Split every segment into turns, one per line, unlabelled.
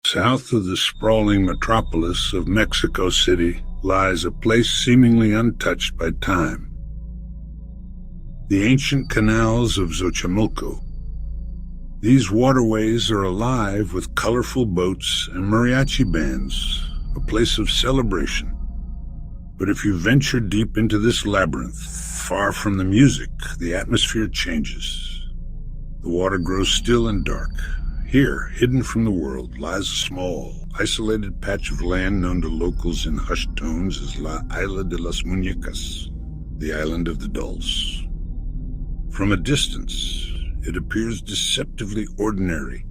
South of the sprawling metropolis of Mexico City lies a place seemingly untouched by time. The ancient canals of Xochimilco. These waterways are alive with colorful boats and mariachi bands, a place of celebration. But if you venture deep into this labyrinth, far from the music, the atmosphere changes. The water grows still and dark. Here, hidden from the world, lies a small, isolated patch of land known to locals in hushed tones as La Isla de las Muñecas, the Island of the Dolls. From a distance, it appears deceptively ordinary,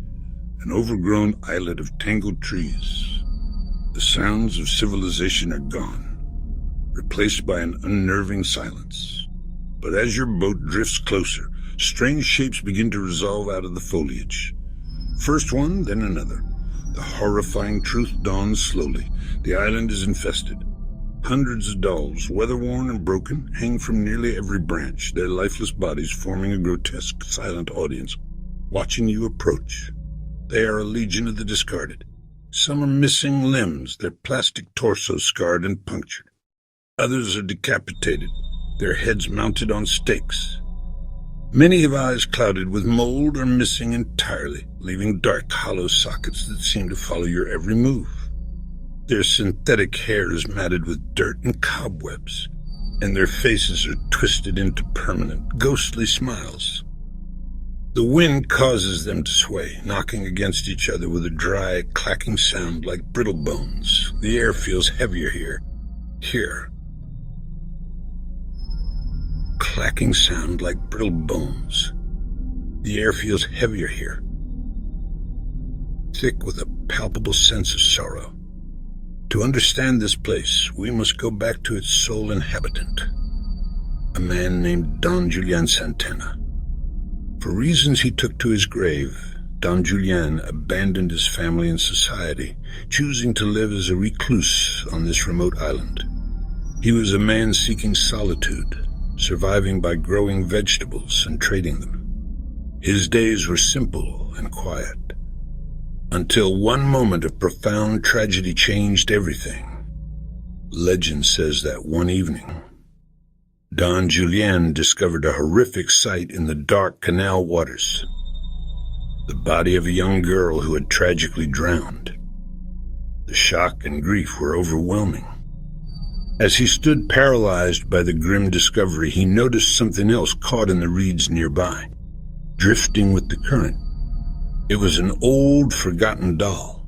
an overgrown islet of tangled trees. The sounds of civilization are gone, replaced by an unnerving silence. But as your boat drifts closer, strange shapes begin to resolve out of the foliage. First one, then another. The horrifying truth dawns slowly. The island is infested. Hundreds of dolls, weather-worn and broken, hang from nearly every branch, their lifeless bodies forming a grotesque, silent audience, watching you approach. They are a legion of the discarded. Some are missing limbs, their plastic torsos scarred and punctured. Others are decapitated, their heads mounted on stakes. Many have eyes clouded with mold or missing entirely, leaving dark, hollow sockets that seem to follow your every move. Their synthetic hair is matted with dirt and cobwebs, and their faces are twisted into permanent, ghostly smiles. The wind causes them to sway, knocking against each other with a dry, clacking sound like brittle bones. The air feels heavier here. Clacking sound like brittle bones. The air feels heavier here, thick with a palpable sense of sorrow. To understand this place, we must go back to its sole inhabitant, a man named Don Julián Santana. For reasons he took to his grave, Don Julián abandoned his family and society, choosing to live as a recluse on this remote island. He was a man seeking solitude, surviving by growing vegetables and trading them. His days were simple and quiet, until one moment of profound tragedy changed everything. Legend says that one evening, Don Julián discovered a horrific sight in the dark canal waters. The body of a young girl who had tragically drowned. The shock and grief were overwhelming. As he stood paralyzed by the grim discovery, he noticed something else caught in the reeds nearby, drifting with the current. It was an old, forgotten doll.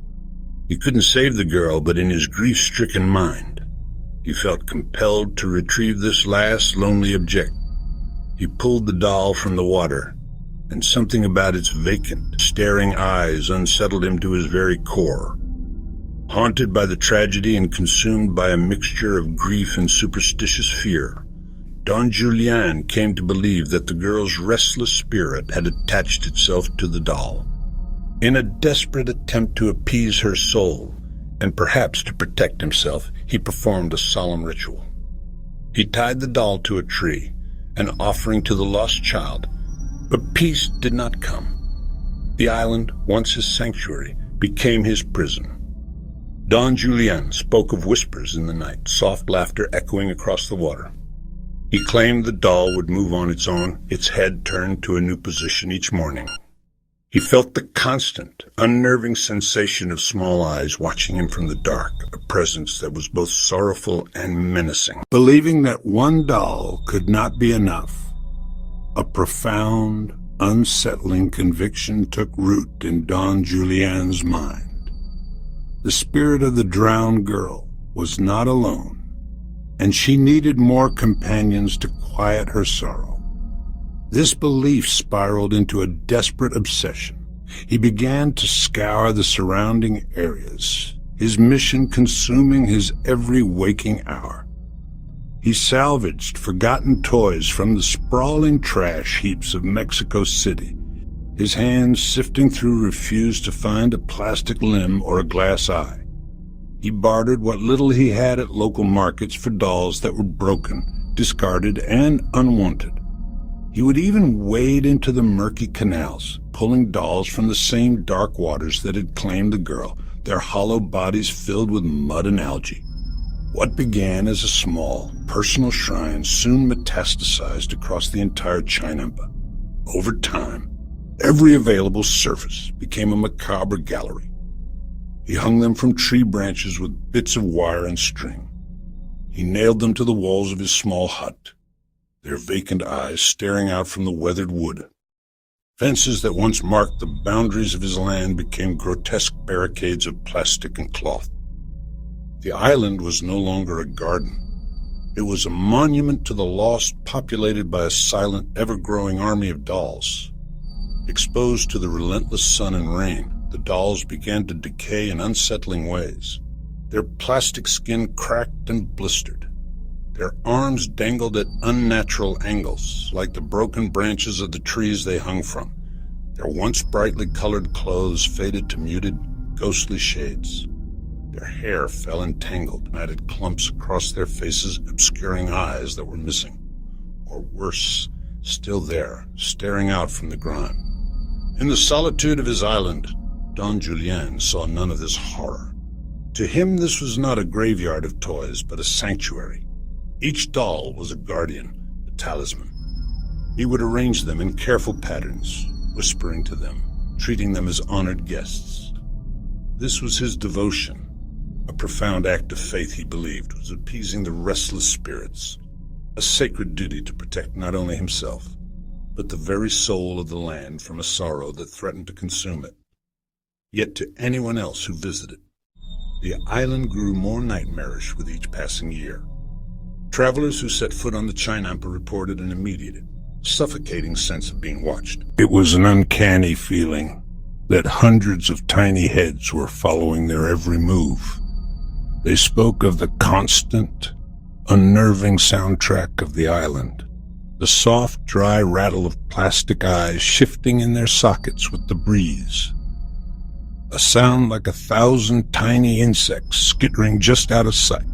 He couldn't save the girl, but in his grief-stricken mind, he felt compelled to retrieve this last lonely object. He pulled the doll from the water, and something about its vacant, staring eyes unsettled him to his very core. Haunted by the tragedy and consumed by a mixture of grief and superstitious fear, Don Julián came to believe that the girl's restless spirit had attached itself to the doll. In a desperate attempt to appease her soul, and perhaps to protect himself, he performed a solemn ritual. He tied the doll to a tree, an offering to the lost child, but peace did not come. The island, once his sanctuary, became his prison. Don Julián spoke of whispers in the night, soft laughter echoing across the water. He claimed the doll would move on its own, its head turned to a new position each morning. He felt the constant, unnerving sensation of small eyes watching him from the dark, a presence that was both sorrowful and menacing. Believing that one doll could not be enough, a profound, unsettling conviction took root in Don Julián's mind. The spirit of the drowned girl was not alone, and she needed more companions to quiet her sorrow. This belief spiraled into a desperate obsession. He began to scour the surrounding areas, his mission consuming his every waking hour. He salvaged forgotten toys from the sprawling trash heaps of Mexico City. His hands, sifting through, refused to find a plastic limb or a glass eye. He bartered what little he had at local markets for dolls that were broken, discarded, and unwanted. He would even wade into the murky canals, pulling dolls from the same dark waters that had claimed the girl, their hollow bodies filled with mud and algae. What began as a small, personal shrine soon metastasized across the entire Chinampa. Over time, every available surface became a macabre gallery. He hung them from tree branches with bits of wire and string. He nailed them to the walls of his small hut, their vacant eyes staring out from the weathered wood. Fences that once marked the boundaries of his land became grotesque barricades of plastic and cloth. The island was no longer a garden. It was a monument to the lost, populated by a silent, ever-growing army of dolls. Exposed to the relentless sun and rain, the dolls began to decay in unsettling ways. Their plastic skin cracked and blistered. Their arms dangled at unnatural angles, like the broken branches of the trees they hung from. Their once brightly colored clothes faded to muted, ghostly shades. Their hair fell in tangled, matted clumps across their faces, obscuring eyes that were missing. Or worse, still there, staring out from the grime. In the solitude of his island, Don Julián saw none of this horror. To him, this was not a graveyard of toys, but a sanctuary. Each doll was a guardian, a talisman. He would arrange them in careful patterns, whispering to them, treating them as honored guests. This was his devotion, a profound act of faith he believed was appeasing the restless spirits, a sacred duty to protect not only himself, but the very soul of the land from a sorrow that threatened to consume it. Yet to anyone else who visited, the island grew more nightmarish with each passing year. Travelers who set foot on the Chinampa reported an immediate, suffocating sense of being watched. It was an uncanny feeling that hundreds of tiny heads were following their every move. They spoke of the constant, unnerving soundtrack of the island, the soft, dry rattle of plastic eyes shifting in their sockets with the breeze. A sound like 1,000 tiny insects skittering just out of sight.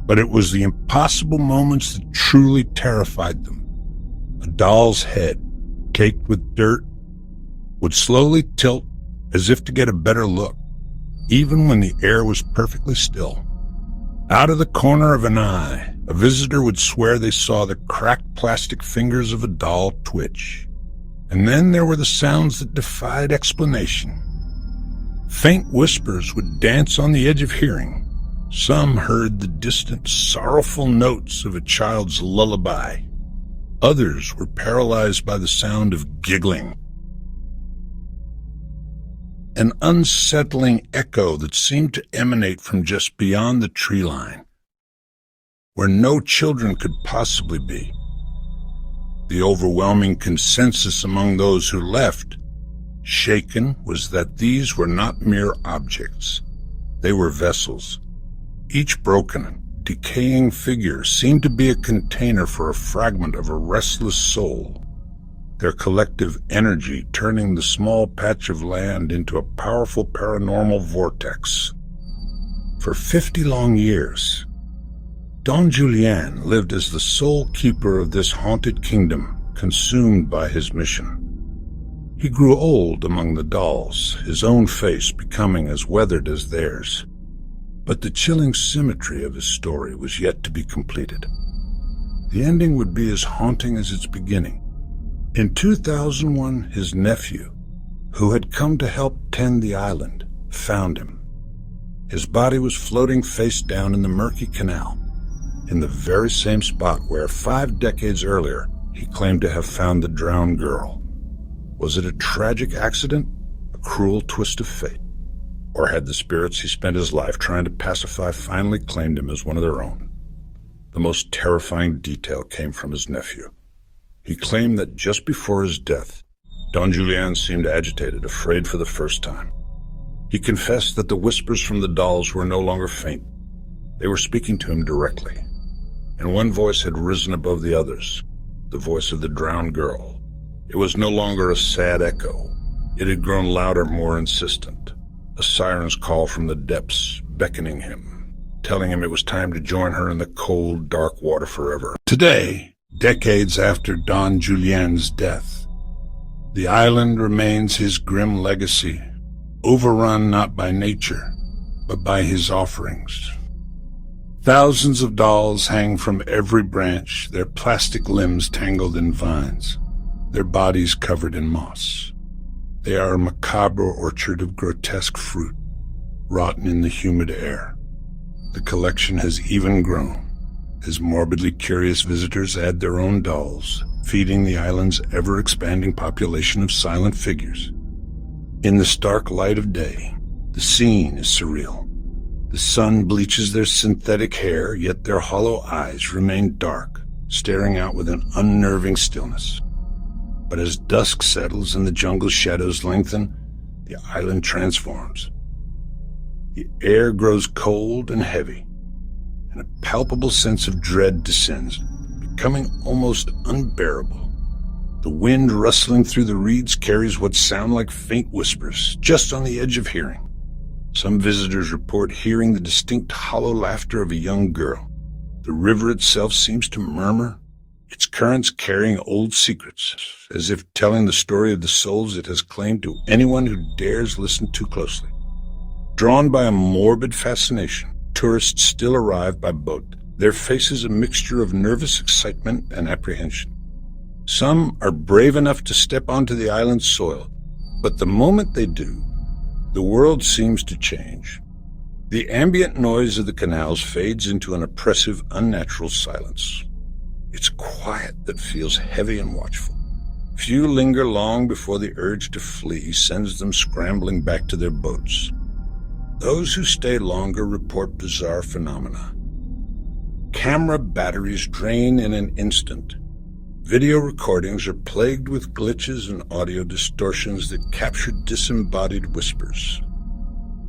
But it was the impossible moments that truly terrified them. A doll's head, caked with dirt, would slowly tilt as if to get a better look, even when the air was perfectly still. Out of the corner of an eye, a visitor would swear they saw the cracked plastic fingers of a doll twitch. And then there were the sounds that defied explanation. Faint whispers would dance on the edge of hearing. Some heard the distant, sorrowful notes of a child's lullaby. Others were paralyzed by the sound of giggling. An unsettling echo that seemed to emanate from just beyond the tree line, where no children could possibly be. The overwhelming consensus among those who left, shaken, was that these were not mere objects. They were vessels. Each broken, decaying figure seemed to be a container for a fragment of a restless soul, their collective energy turning the small patch of land into a powerful paranormal vortex. For 50 long years, Don Julián lived as the sole keeper of this haunted kingdom, consumed by his mission. He grew old among the dolls, his own face becoming as weathered as theirs. But the chilling symmetry of his story was yet to be completed. The ending would be as haunting as its beginning. In 2001, his nephew, who had come to help tend the island, found him. His body was floating face down in the murky canal, in the very same spot where 5 decades earlier he claimed to have found the drowned girl. Was it a tragic accident, a cruel twist of fate? Or had the spirits he spent his life trying to pacify finally claimed him as one of their own? The most terrifying detail came from his nephew. He claimed that just before his death, Don Julián seemed agitated, afraid for the first time. He confessed that the whispers from the dolls were no longer faint. They were speaking to him directly. And one voice had risen above the others, the voice of the drowned girl. It was no longer a sad echo. It had grown louder, more insistent. A siren's call from the depths, beckoning him, telling him it was time to join her in the cold, dark water forever. Today, decades after Don Julián's death, the island remains his grim legacy, overrun not by nature, but by his offerings. Thousands of dolls hang from every branch, their plastic limbs tangled in vines, their bodies covered in moss. They are a macabre orchard of grotesque fruit, rotten in the humid air. The collection has even grown, as morbidly curious visitors add their own dolls, feeding the island's ever-expanding population of silent figures. In the stark light of day, the scene is surreal. The sun bleaches their synthetic hair, yet their hollow eyes remain dark, staring out with an unnerving stillness. But as dusk settles and the jungle's shadows lengthen, the island transforms. The air grows cold and heavy, and a palpable sense of dread descends, becoming almost unbearable. The wind rustling through the reeds carries what sound like faint whispers, just on the edge of hearing. Some visitors report hearing the distinct hollow laughter of a young girl. The river itself seems to murmur, its currents carrying old secrets, as if telling the story of the souls it has claimed to anyone who dares listen too closely. Drawn by a morbid fascination, tourists still arrive by boat, their faces a mixture of nervous excitement and apprehension. Some are brave enough to step onto the island's soil, but the moment they do, the world seems to change. The ambient noise of the canals fades into an oppressive, unnatural silence. It's quiet that feels heavy and watchful. Few linger long before the urge to flee sends them scrambling back to their boats. Those who stay longer report bizarre phenomena. Camera batteries drain in an instant. Video recordings are plagued with glitches and audio distortions that capture disembodied whispers.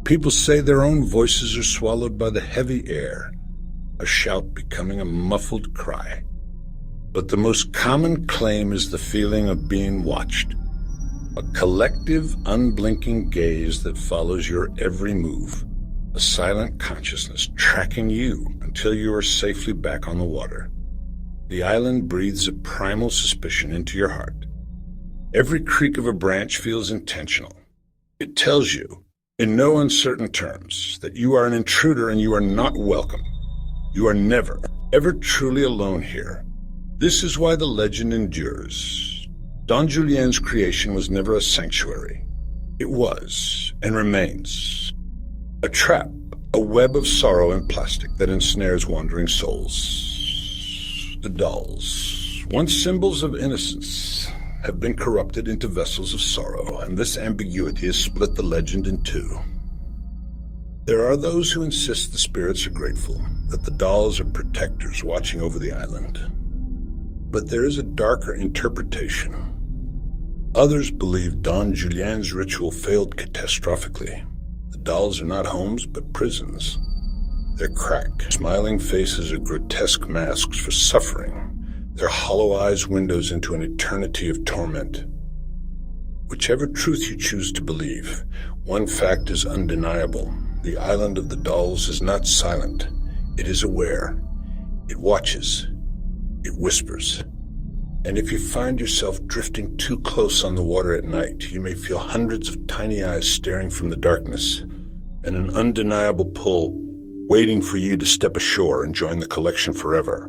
People say their own voices are swallowed by the heavy air, a shout becoming a muffled cry. But the most common claim is the feeling of being watched, a collective, unblinking gaze that follows your every move, a silent consciousness tracking you until you are safely back on the water. The island breathes a primal suspicion into your heart. Every creak of a branch feels intentional. It tells you, in no uncertain terms, that you are an intruder and you are not welcome. You are never, ever truly alone here. This is why the legend endures. Don Julián's creation was never a sanctuary. It was, and remains, a trap, a web of sorrow and plastic that ensnares wandering souls. The dolls, once symbols of innocence, have been corrupted into vessels of sorrow, and this ambiguity has split the legend in two. There are those who insist the spirits are grateful, that the dolls are protectors watching over the island. But there is a darker interpretation. Others believe Don Julián's ritual failed catastrophically. The dolls are not homes, but prisons. Their cracked, smiling faces are grotesque masks for suffering, their hollow eyes windows into an eternity of torment. Whichever truth you choose to believe, one fact is undeniable. The island of the dolls is not silent. It is aware. It watches. It whispers. And if you find yourself drifting too close on the water at night, you may feel hundreds of tiny eyes staring from the darkness, and an undeniable pull waiting for you to step ashore and join the collection forever.